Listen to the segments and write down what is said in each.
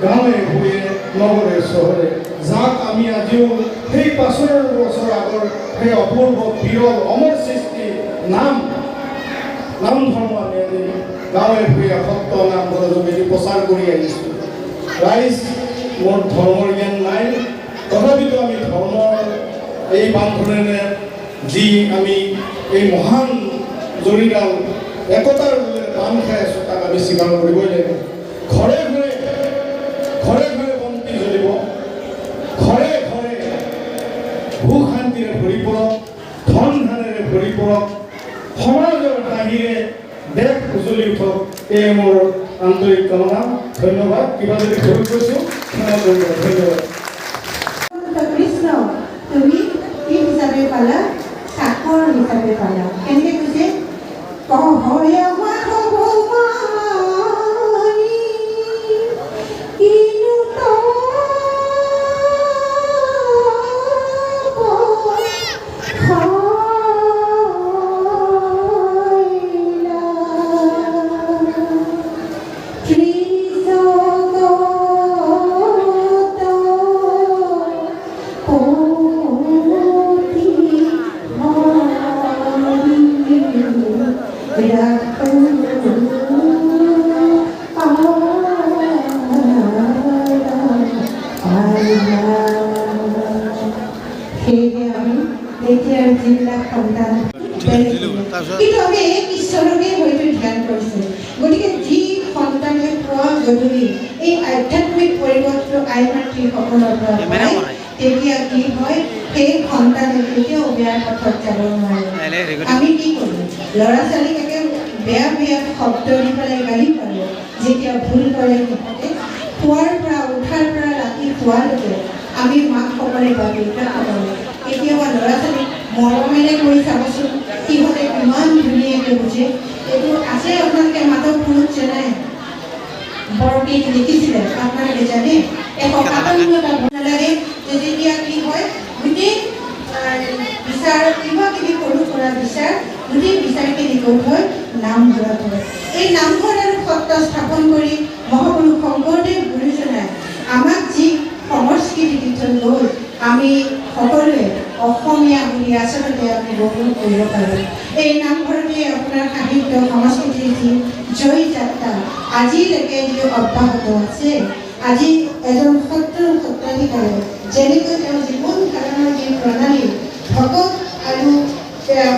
গাঁৱে ভূঞে নগৰে চহৰে যাক আমি আজিও সেই ৫০০ বছৰ আগৰ সেই অপূৰ্ব বিৰল অমৰ সৃষ্টি নাম ধৰ্ম আমি আজি গাঁৱে ভূঞে সত্ৰ নামঘৰৰ যোগেদি প্ৰচাৰ কৰি আহিছোঁ। ৰাইজ মোৰ ধৰ্মৰ জ্ঞান নাই, তথাপিতো আমি ধৰ্মৰ এই বান্ধোনেৰে যি আমি এই মহান জৰিডাল একতাৰ বান্ধ খাই আছোঁ তাক আমি স্বীকাৰ কৰিবই লাগিব। ঘৰে ঘৰে বন্তি জ্বলিব, ঘৰে ঘৰে ভূ শান্তিৰে ভৰি পৰক, ধন ধানেৰে ভৰি পৰক, সমাজৰ হাঁহিৰে দেশ উজ্বলি উঠক, এই মোৰ আন্তৰিক কামনা। ধন্যবাদ। কিবা যদি ভুল কৈছোঁ ক্ষমা কৰিব। ধন্যবাদ। কৃষ্ণ তুমি কি হিচাপে পালা? চাকৰ হিচাপে পালা। কেনেকৈ কৈছে? যিবিলাক সন্তান কিন্তু আমি ঈশ্বৰকে হয়তো ধ্যান কৰিছোঁ। গতিকে যি সন্তানে পুৱা গধূলি এই আধ্যাত্মিক পৰিৱৰ্তন আই মাতৃসকলৰ পৰা পায়, তেতিয়া কি হয়, সেই সন্তানে কেতিয়াও বেয়া পথত যাব নোৱাৰে। আমি কি কৰোঁ? ল'ৰা ছোৱালীক একে বেয়া বেয়া শব্দ দি পেলাই গালি পাৰোঁ। যেতিয়া ভুল কৰে সিহঁতে খোৱাৰ পৰা উঠাৰ পৰা ৰাতি শোৱালৈকে আমি মাকসকলে বা দেউতাকসকলে কেতিয়াবা ল'ৰা ছোৱালীক মৰমেৰে কৈ চাবচোন, সিহঁতে ইমান ধুনীয়াকৈ বুজে। এইটো আছে আপোনালোকে মাধৱ পুৰুষ চেনাই বৰগীত লিখিছিলে, আপোনালোকে জানে। ১৫৭টা নালাগে যে যেতিয়া কি হয়, গোটেই বিচাৰ কিবা কিবি সৰু সুৰা বিচাৰ, গোটেই বিচাৰখিনি গৈ হয় নামঘৰত হয়। এই নামঘৰ আৰু সত্ৰ স্থাপন কৰি মহাপুৰুষ শংকৰদেৱ গুৰুজনাই আমাক যি সংস্কৃতি দি থৈ গ'ল, আমি সকলোৱে অসমীয়া বুলি আচলতে আমি গ্ৰহণ কৰিব পাৰোঁ। এই নামঘৰতে আপোনাৰ সাহিত্য সংস্কৃতিৰ যি জয় যাত্ৰা আজিলৈকে যি অব্যাহত আছে। আজি এজন সত্ৰাধিকাৰে যেনেকৈ তেওঁ জীৱন ধাৰণৰ যি প্ৰণালী, ভকত আৰু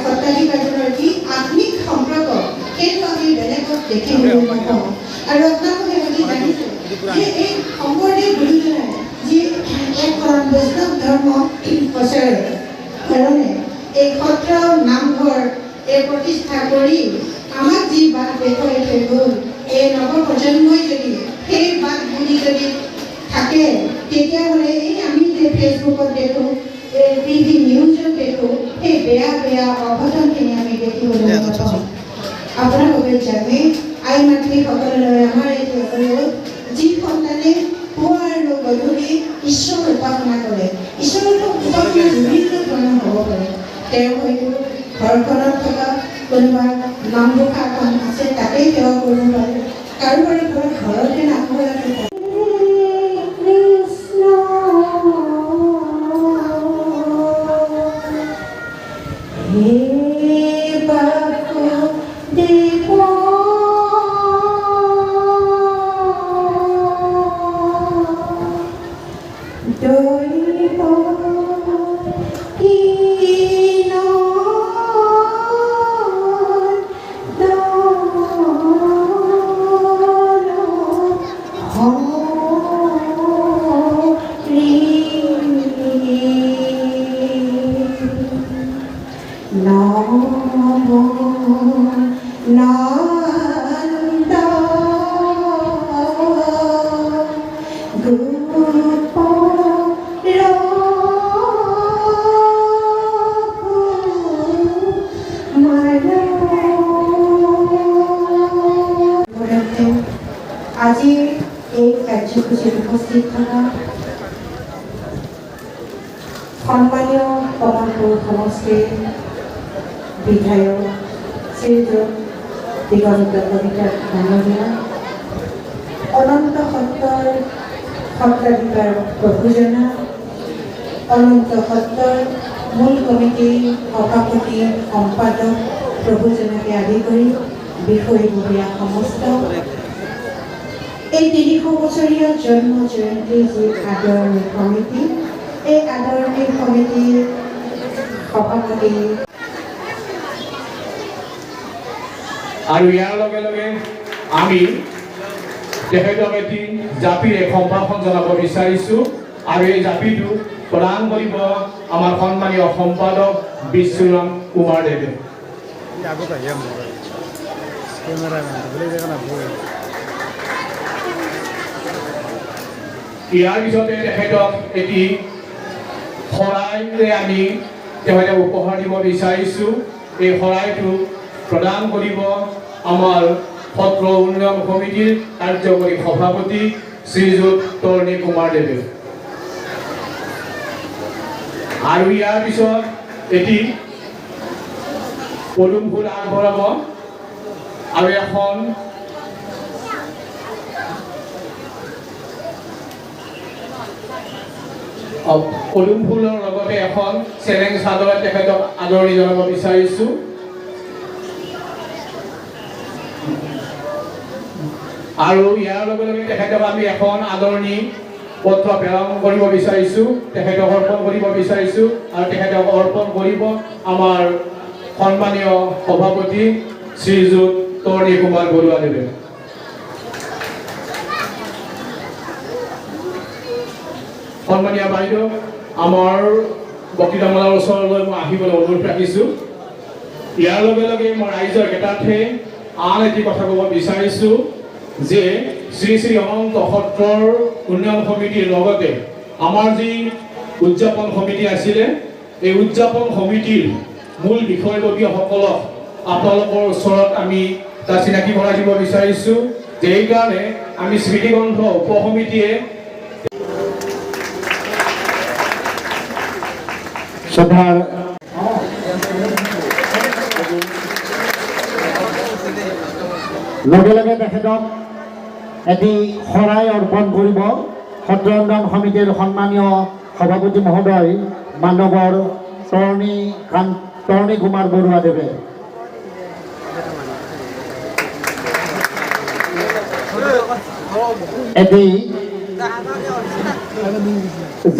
সত্ৰাধিকাৰজনৰ যি আত্মিক সম্পৰ্ক, সেইটো আমি বেলেগত দেখিবলৈ নাপাওঁ। আৰু আপোনালোকে আমি জানিছোঁ যে এই শংকৰদেৱ গুৰুজনাই যি এক বৈষ্ণৱ ধৰ্ম প্ৰচাৰৰ কাৰণে এই সত্ৰ নামঘৰ এই প্ৰতিষ্ঠা কৰি আমাক যি বাট দেখুৱাই থৈ গ'ল, এই নৱপ্ৰজন্মই যদি সেই বাট বুলি যদি থাকে, তেতিয়াহ'লে এই আমি যে ফেচবুকত দেখোঁ, এই টিভি নিউজত দেখোঁ, সেই বেয়া বেয়া অঘটনখিনি আমি দেখিবলৈ নাপাওঁ। আপোনালোকে জানে আই মাতৃসকললৈ আমাৰ এই যি সন্তানে পুৱা আৰু গধূলি ঈশ্বৰ উপাসনা কৰে, ঈশ্বৰৰ উপাসনা বিভিন্ন ধৰণৰ হ'ব পাৰে। তেওঁ হয়তো ঘৰখনত থকা কোনোবা নামঘোষা এখন আছে, তাতেই সেৱা কৰিব পাৰে। কাৰোবাৰ ঘৰতে নামঘৰতে উপস্থিত থকা সন্মানীয় কমলপুৰ সমষ্টিৰ বিধায়ক শ্ৰীযুত দিগন্ত কলিতা ডাঙৰীয়া, অনন্ত সত্ৰৰ সত্ৰাধিকাৰ প্ৰভুজনা, অনন্ত সত্ৰৰ মূল কমিটিৰ সভাপতি সম্পাদক প্ৰভুজনাকে আদি কৰি বিষয়ববীয়া সমস্ত এই ৩০০ বছৰীয়া জন্ম জয়ন্তী যি আদৰণি সমিতি, এই আদৰণি সমিতিৰ সভাপতি আৰু ইয়াৰ লগে লগে আমি তেখেতক এটি জাপিৰে সম্ভাষণ জনাব বিচাৰিছোঁ আৰু এই জাপিটো প্ৰদান কৰিব আমাৰ সন্মানীয় সম্পাদক বিশ্বৰাম কুমাৰ দেৱে। ইয়াৰ পিছতে তেখেতক এটি শৰাইৰে আমি তেখেতক উপহাৰ দিব বিচাৰিছোঁ। এই শৰাইটো প্ৰদান কৰিব আমাৰ সত্ৰ উন্নয়ন সমিতিৰ কাৰ্যকৰী সভাপতি শ্ৰীযুত তৰণী কুমাৰ দেৱে। আৰু ইয়াৰ পিছত এটি পদুম ফুল আগবঢ়াব আৰু এখন পদুম ফুলৰ লগতে এখন চেলেং চাদৰ তেখেতক আদৰণি জনাব বিচাৰিছোঁ। আৰু ইয়াৰ লগে লগে তেখেতক আমি এখন আদৰণি পত্ৰ প্ৰেৰণ কৰিব বিচাৰিছোঁ, তেখেতক অৰ্পণ কৰিব বিচাৰিছোঁ আৰু তেখেতক অৰ্পণ কৰিব আমাৰ সন্মানীয় সভাপতি শ্ৰীযুত তৰণী কুমাৰ বৰুৱাদেৱে। সন্মানীয় বাইদেউ, আমাৰ বক্তৃতামালাৰ ওচৰলৈ মই আহিবলৈ অনুৰোধ ৰাখিছোঁ। ইয়াৰ লগে লগে মই ৰাইজৰ জ্ঞাতাৰ্থে আন এটি কথা ক'ব বিচাৰিছোঁ যে শ্ৰী শ্ৰী অনন্ত সত্ৰৰ উন্নয়ন সমিতিৰ লগতে আমাৰ যি উদযাপন সমিতি আছিলে, এই উদযাপন সমিতিৰ মূল বিষয়ববীয়াসকলক আপোনালোকৰ ওচৰত আমি তাৰ চিনাকি কৰাই দিব বিচাৰিছোঁ যে এইকাৰণে আমি স্মৃতিগ্ৰন্থ উপসমিতিয়ে শ্ৰদ্ধাৰ লগে লগে তেখেতক এটি শৰাই অৰ্পণ কৰিব সত্ৰ উন্নয়ন সমিতিৰ সন্মানীয় সভাপতি মহোদয় মানৱৰ তৰণী কুমাৰ বৰুৱাদেৱে। এটি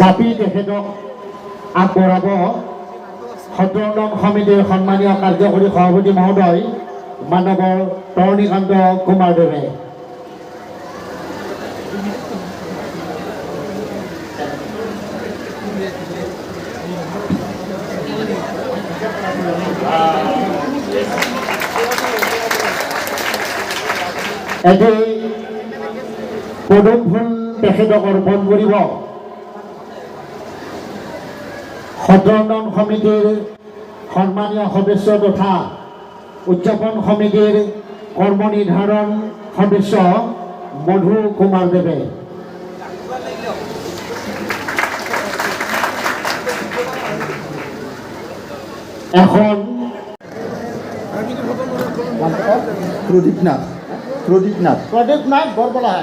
জাপি তেখেতক আগবঢ়াব সত্ৰ উন্নয়ন সমিতিৰ সন্মানীয় কাৰ্যকৰী সভাপতি মহোদয় মানৱৰ তৰণীকান্ত কুমাৰ দেৱে। এটি পদুম ফুল তেখেতক অৰ্পণ কৰিব সত্ৰ উন্নয়ন সমিতিৰ সন্মানীয় সদস্য তথা উদযাপন সমিতিৰ কৰ্ম নিৰ্ধাৰণ সদস্য মধু কুমাৰ দেৱে। এখন প্ৰদীপ নাথ বৰবলা।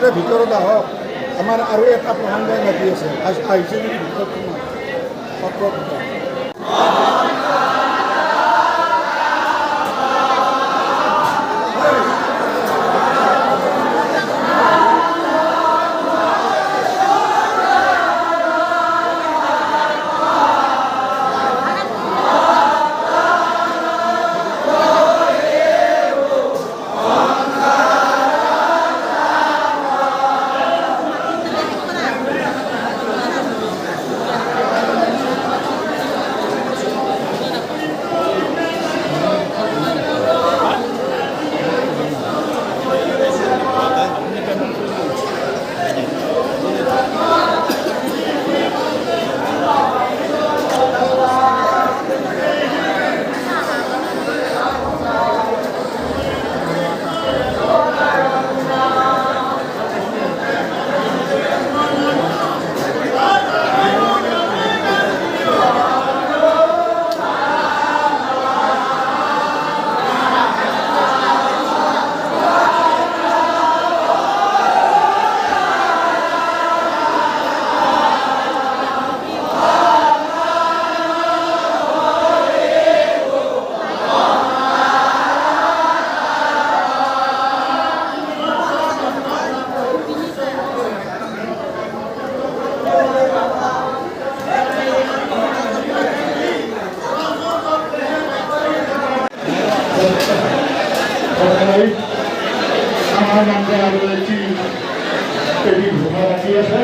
আপোনালোকে ভিতৰত আহক আমাৰ আৰু এটা প্ৰসংগ লাগি আছে আহিছে নেকি ভিতৰত তোমাৰ সত্ৰত আমাৰ নামতে আৰু এটি ঘোষণা ৰাখি আছে